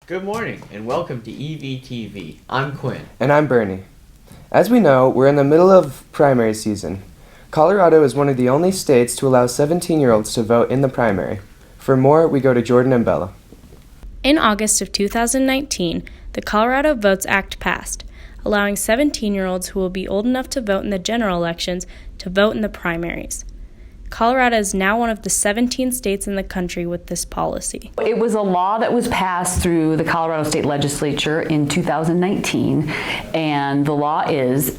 Good morning and welcome to EVTV. I'm Quinn. And I'm Bernie. As we know, we're in the middle of primary season. Colorado is one of the only states to allow 17-year-olds to vote in the primary. For more, we go to Jordan and Bella. In August of 2019, the Colorado Votes Act passed, allowing 17-year-olds who will be old enough to vote in the general elections to vote in the primaries. Colorado is now one of the 17 states in the country with this policy. It was a law that was passed through the Colorado State Legislature in 2019, and the law is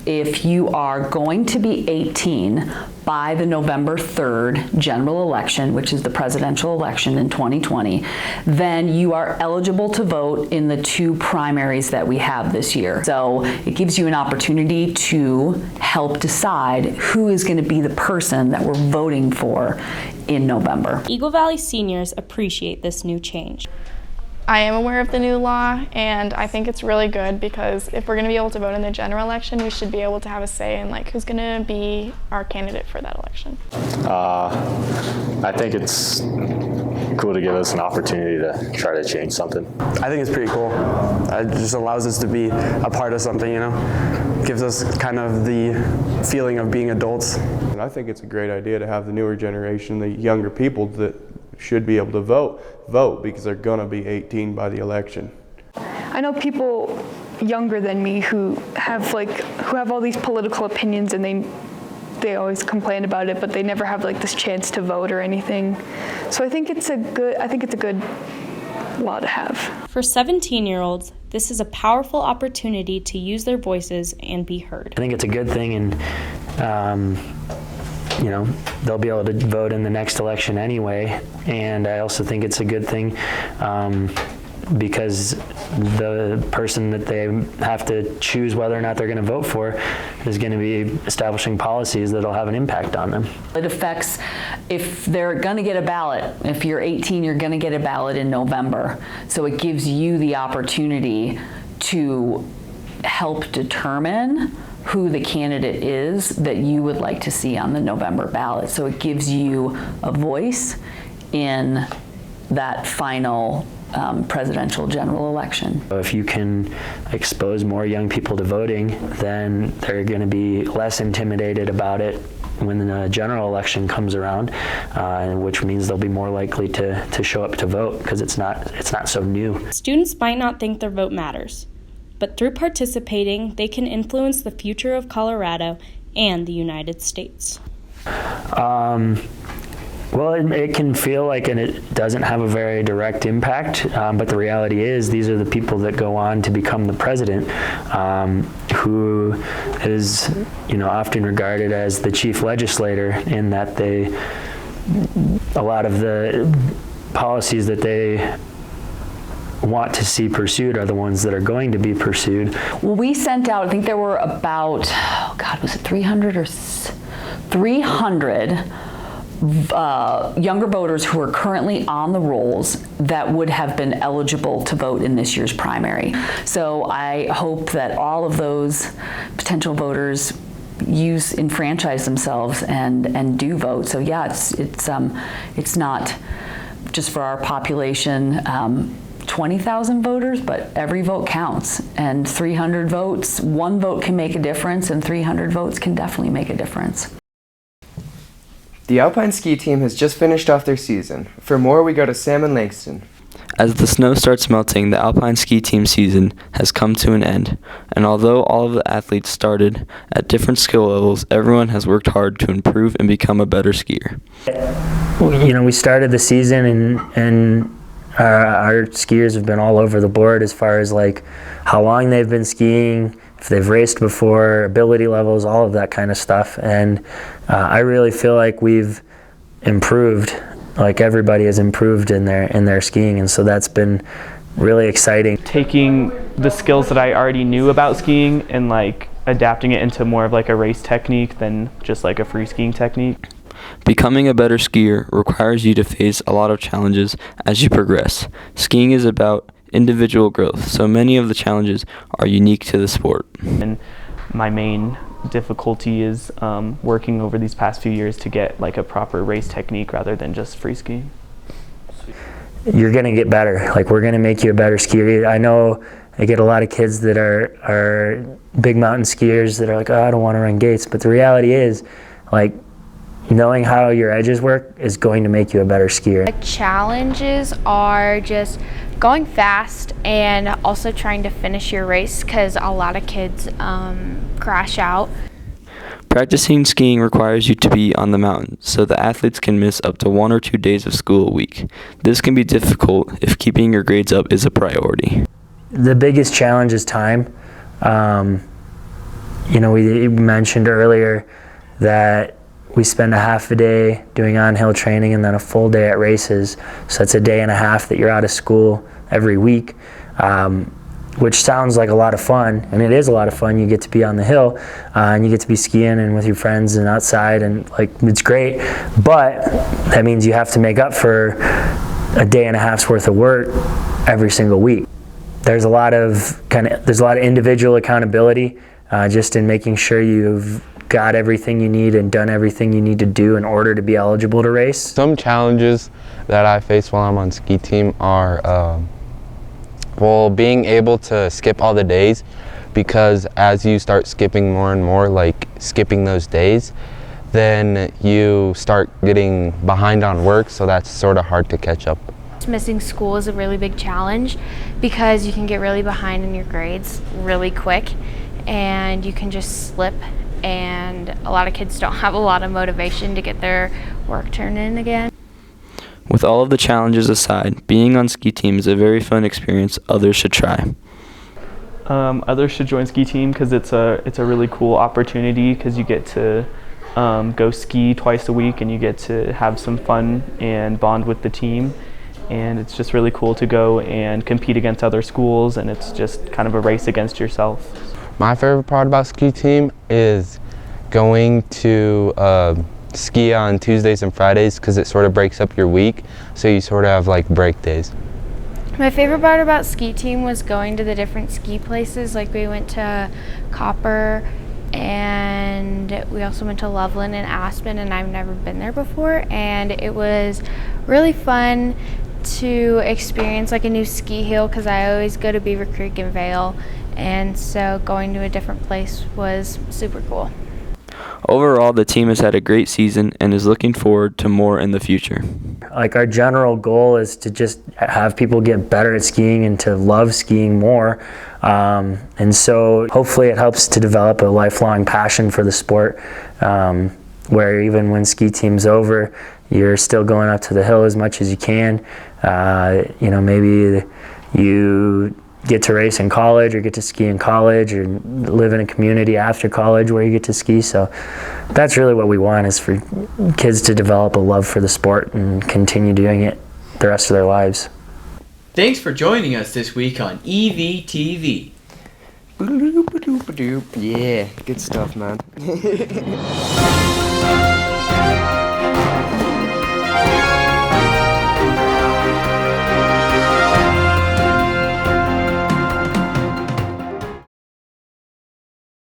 if you are going to be 18 by the November 3rd general election, which is the presidential election in 2020, then you are eligible to vote in the two primaries that we have this year. So it gives you an opportunity to help decide who is going to be the person that we're voting for in November. Eagle Valley seniors appreciate this new change. I am aware of the new law, and I think it's really good because if we're going to be able to vote in the general election, we should be able to have a say in who's going to be our candidate for that election. I think it's cool to give us an opportunity to try to change something. I think it's pretty cool. It just allows us to be a part of something, Gives us kind of the feeling of being adults. And I think it's a great idea to have the newer generation, the younger people that should be able to vote because they're going to be 18 by the election. I know people younger than me who have all these political opinions, and they always complain about it, but they never have this chance to vote or anything. So I think it's a good law to have. For 17-year-olds, this is a powerful opportunity to use their voices and be heard. I think it's a good thing, and they'll be able to vote in the next election anyway. And I also think it's a good thing because the person that they have to choose whether or not they're going to vote for is going to be establishing policies that'll have an impact on them. It affects, if they're going to get a ballot, if you're 18, you're going to get a ballot in November. So it gives you the opportunity to help determine who the candidate is that you would like to see on the November ballot. So it gives you a voice in that final presidential general election. If you can expose more young people to voting, then they're going to be less intimidated about it when the general election comes around, which means they'll be more likely to show up to vote because it's not so new. Students might not think their vote matters, but through participating, they can influence the future of Colorado and the United States. Well, it can feel like it doesn't have a very direct impact, but the reality is these are the people that go on to become the president, who is, often regarded as the chief legislator in that a lot of the policies that they want to see pursued are the ones that are going to be pursued. Well, we sent out, I think there were about, was it 300 or 300 younger voters who are currently on the rolls that would have been eligible to vote in this year's primary. So I hope that all of those potential voters enfranchise themselves and do vote. So yeah, it's not just for our population 20,000 voters, but every vote counts, and 300 votes, one vote can make a difference, and 300 votes can definitely make a difference. The Alpine Ski Team has just finished off their season. For more, we go to Sam and Langston. As the snow starts melting, the Alpine Ski Team season has come to an end, and although all of the athletes started at different skill levels, everyone has worked hard to improve and become a better skier. We started the season and our skiers have been all over the board as far as how long they've been skiing, if they've raced before, ability levels, all of that kind of stuff. And I really feel like we've improved, everybody has improved in their skiing, and so that's been really exciting. Taking the skills that I already knew about skiing and adapting it into more of a race technique than just a free skiing technique. Becoming a better skier requires you to face a lot of challenges as you progress. Skiing is about individual growth, so many of the challenges are unique to the sport. And my main difficulty is working over these past few years to get a proper race technique rather than just free skiing. you're going to get better. Like, we're going to make you a better skier. I know I get a lot of kids that are big mountain skiers that are like, oh, I don't want to run gates. But the reality is, like, knowing how your edges work is going to make you a better skier. The challenges are just going fast and also trying to finish your race, because a lot of kids crash out. Practicing skiing requires you to be on the mountain, so the athletes can miss up to 1 or 2 days of school a week. This can be difficult if keeping your grades up is a priority. The biggest challenge is time. We mentioned earlier that we spend a half a day doing on-hill training and then a full day at races. So that's a day and a half that you're out of school every week, which sounds like a lot of fun, and it is a lot of fun. You get to be on the hill, and you get to be skiing and with your friends and outside, and like, it's great. But that means you have to make up for a day and a half's worth of work every single week. There's a lot of individual accountability just in making sure you've got everything you need and done everything you need to do in order to be eligible to race. Some challenges that I face while I'm on ski team are being able to skip all the days, because as you start skipping more and more, like skipping those days, then you start getting behind on work, so that's sort of hard to catch up. Missing school is a really big challenge because you can get really behind in your grades really quick, and you can just slip, and a lot of kids don't have a lot of motivation to get their work turned in again. With all of the challenges aside, being on ski team is a very fun experience others should try. Others should join ski team because it's a really cool opportunity, because you get to go ski twice a week, and you get to have some fun and bond with the team. And it's just really cool to go and compete against other schools, and it's just kind of a race against yourself. My favorite part about ski team is going to ski on Tuesdays and Fridays, because it sort of breaks up your week, so you sort of have like break days. My favorite part about ski team was going to the different ski places. Like, we went to Copper, and we also went to Loveland and Aspen, and I've never been there before, and it was really fun to experience like a new ski hill, because I always go to Beaver Creek and Vail, and so going to a different place was super cool. Overall, the team has had a great season and is looking forward to more in the future. Like, our general goal is to just have people get better at skiing and to love skiing more. And so hopefully it helps to develop a lifelong passion for the sport, where even when ski team's over, you're still going up to the hill as much as you can. Maybe you get to race in college, or get to ski in college, or live in a community after college where you get to ski. So that's really what we want, is for kids to develop a love for the sport and continue doing it the rest of their lives. Thanks for joining us this week on EVTV. Yeah, good stuff, man.